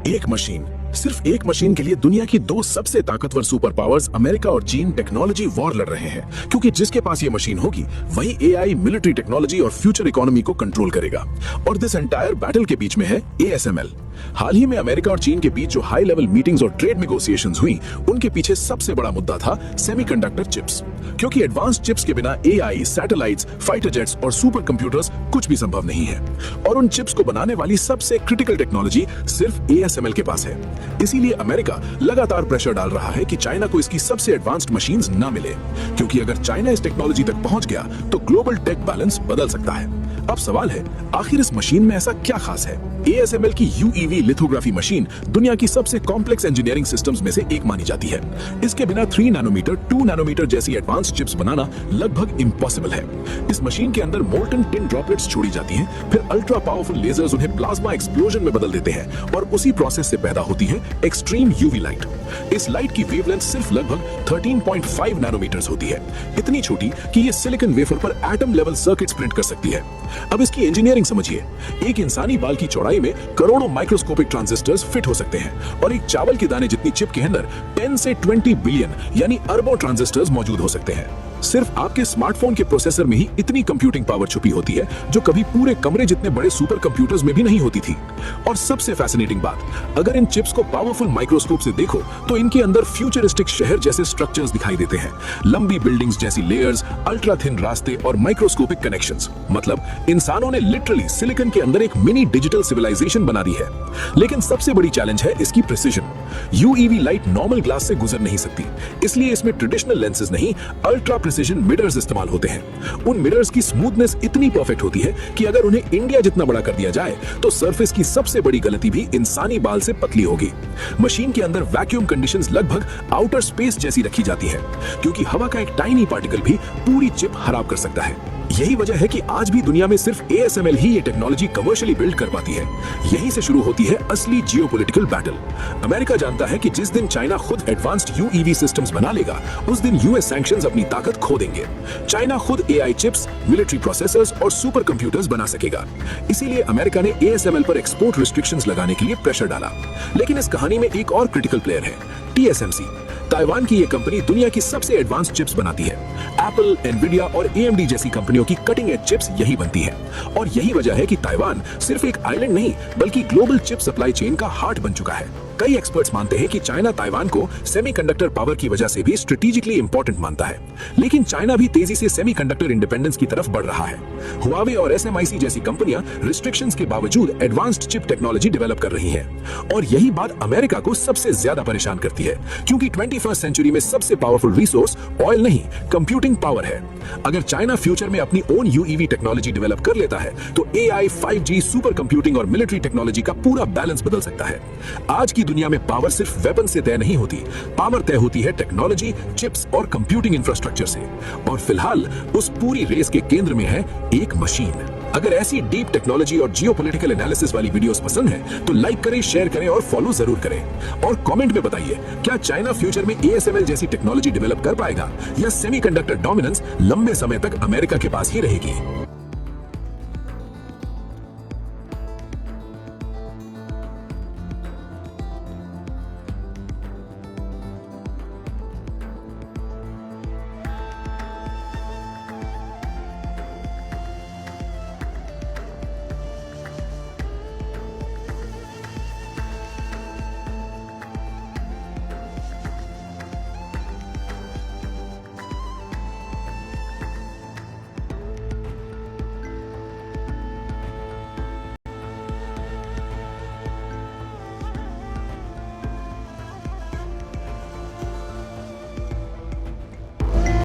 एक मशीन, सिर्फ एक मशीन के लिए दुनिया की दो सबसे ताकतवर सुपर पावर्स अमेरिका और चीन टेक्नोलॉजी वॉर लड़ रहे हैं, क्योंकि जिसके पास ये मशीन होगी वही एआई, मिलिट्री टेक्नोलॉजी और फ्यूचर इकोनॉमी को कंट्रोल करेगा। और दिस एंटायर बैटल के बीच में है एएसएमएल। हाल ही में अमेरिका और चीन के बीच जो हाई लेवल मीटिंग्स और ट्रेड नेगोशिएशंस हुई, उनके पीछे सबसे बड़ा मुद्दा था सेमीकंडक्टर चिप्स, क्योंकि एडवांस चिप्स के बिना एआई, सैटेलाइट्स, फाइटर जेट्स और सुपर कंप्यूटर्स कुछ भी संभव नहीं है। और उन चिप्स को बनाने वाली सबसे क्रिटिकल टेक्नोलॉजी सिर्फ एएसएमएल के पास है। इसीलिए अमेरिका लगातार प्रेशर डाल रहा है कि चाइना को इसकी सबसे एडवांस्ड मशीन्स ना मिले, क्योंकि अगर चाइना इस टेक्नोलॉजी तक पहुंच गया तो ग्लोबल टेक बैलेंस बदल सकता है। अब सवाल है, आखिर इस मशीन में ऐसा क्या खास है? एएसएमएल की यूईवी लिथोग्राफी मशीन दुनिया की सबसे कॉम्प्लेक्स इंजीनियरिंग सिस्टम्स में से एक मानी जाती है। इसके बिना 3 नैनोमीटर, 2 नैनोमीटर जैसी एडवांस चिप्स बनाना लगभग इम्पॉसिबल है। इस मशीन के अंदर मोल्टन टिन ड्रॉपलेट्स छोड़ी जाती हैं, फिर अल्ट्रा पावरफुल लेजर्स उन्हें प्लाज्मा एक्सप्लोजन में बदल देते हैं और उसी प्रोसेस से पैदा होती है एक्सट्रीम यूवी लाइट। इस लाइट की वेवलेंथ सिर्फ लगभग 13.5 नैनोमीटर्स होती है, इतनी छोटी कि ये सिलिकॉन वेफर पर एटम लेवल सर्किट्स प्रिंट कर सकती है। अब इसकी इंजीनियरिंग समझिए। एक इंसानी बाल की चौड़ाई में करोड़ों माइक्रोस्कोपिक ट्रांजिस्टर्स फिट हो सकते हैं और एक चावल के दाने जितनी चिप के अंदर 10 से 20 बिलियन यानी अरबों ट्रांजिस्टर्स मौजूद हो सकते हैं। सिर्फ आपके स्मार्टफोन के प्रोसेसर में ही इतनी कंप्यूटिंग पावर छुपी होती है, जो कभी पूरे कमरे जितने बड़े सुपर कंप्यूटर्स में भी नहीं होती थी। और सबसे फैसिनेटिंग बात, अगर इन चिप्स को पावरफुल माइक्रोस्कोप से देखो तो इनके अंदर फ्यूचरिस्टिक शहर जैसे स्ट्रक्चर्स दिखाई देते हैं, लंबी बिल्डिंग्स जैसी लेयर्स, अल्ट्रा थिन रास्ते और माइक्रोस्कोपिक कनेक्शंस। मतलब इंसानों ने लिटरली सिलिकॉन के अंदर एक मिनी डिजिटल सिविलाइजेशन बना दी है। लेकिन सबसे बड़ी चैलेंज है इसकी प्रिसिजन। यूईवी लाइट नॉर्मल ग्लास से गुजर नहीं सकती, इसलिए इसमें ट्रेडिशनल लेंसेज नहीं, अल्ट्रा प्रिसिजन मिरर्स इस्तेमाल होते हैं। उन मिरर्स की स्मूथनेस इतनी परफेक्ट होती है कि अगर उन्हें इंडिया जितना बड़ा कर दिया जाए तो सरफेस की सबसे बड़ी गलती भी इंसानी बाल से पतली होगी। मशीन के अंदर वैक्यूम कंडीशंस लगभग आउटर स्पेस जैसी रखी जाती है, क्योंकि हवा का एक टाइनी पार्टिकल भी पूरी चिप खराब कर सकता है। यही वजह है कि आज भी दुनिया में सिर्फ एएसएमएल ही ये टेक्नोलॉजी कमर्शियली बिल्ड कर पाती है। यहीं से शुरू होती है असली जियोपॉलिटिकल बैटल। अमेरिका जानता है कि जिस दिन चाइना खुद एडवांस्ड यूईवी सिस्टम्स बना लेगा, उस दिन यूएस सैंक्शंस अपनी ताकत खो देंगे। चाइना खुद एआई चिप्स, मिलिट्री प्रोसेसर्स और सुपर कंप्यूटर्स बना सकेगा। इसीलिए अमेरिका ने एएसएमएल पर एक्सपोर्ट रिस्ट्रिक्शंस लगाने के लिए प्रेशर डाला। लेकिन इस कहानी में एक और क्रिटिकल प्लेयर है, टीएसएमसी। ताइवान की ये कंपनी दुनिया की सबसे एडवांस चिप्स बनाती है। एप्पल, एनविडिया और एएमडी जैसी कंपनियों की कटिंग एज चिप्स यही बनती हैं। और यही वजह है कि ताइवान सिर्फ एक आइलैंड नहीं, बल्कि ग्लोबल चिप सप्लाई चेन का हार्ट बन चुका है। कई एक्सपर्ट्स मानते हैं कि चाइना ताइवान को सेमीकंडक्टर पावर की वजह से भी स्ट्रेटेजिकली इंपॉर्टेंट मानता है। लेकिन चाइना भी तेजी से सेमीकंडक्टर इंडिपेंडेंस की तरफ बढ़ रहा है। हुआवे और एसएमआईसी जैसी कंपनियां रिस्ट्रिक्शंस के बावजूद एडवांस्ड चिप टेक्नोलॉजी डेवलप कर रही हैं। और यही बात अमेरिका को सबसे ज्यादा परेशान करती है, क्योंकि 21st सेंचुरी में सबसे पावरफुल रिसोर्स ऑयल नहीं, कंप्यूटिंग पावर है। अगर चाइना फ्यूचर में अपनी ओन यूईवी टेक्नोलॉजी डेवलप कर लेता है तो एआई, 5G, सुपर कंप्यूटिंग और मिलिट्री टेक्नोलॉजी का पूरा बैलेंस बदल सकता है। आज की दुनिया में पावर सिर्फ वेपन से तय नहीं होती, पावर तय होती है टेक्नोलॉजी, चिप्स और कंप्यूटिंग इंफ्रास्ट्रक्चर से। और फिलहाल उस पूरी रेस के केंद्र में है एक मशीन। अगर ऐसी डीप टेक्नोलॉजी और जियोपॉलिटिकल एनालिसिस वाली वीडियोस पसंद है तो लाइक करें, शेयर करें और फॉलो जरूर करें। और कमेंट में बताइए, क्या चाइना फ्यूचर में एएसएमएल जैसी टेक्नोलॉजी डेवलप कर पाएगा या सेमीकंडक्टर डोमिनेंस लंबे समय तक अमेरिका के पास ही रहेगी?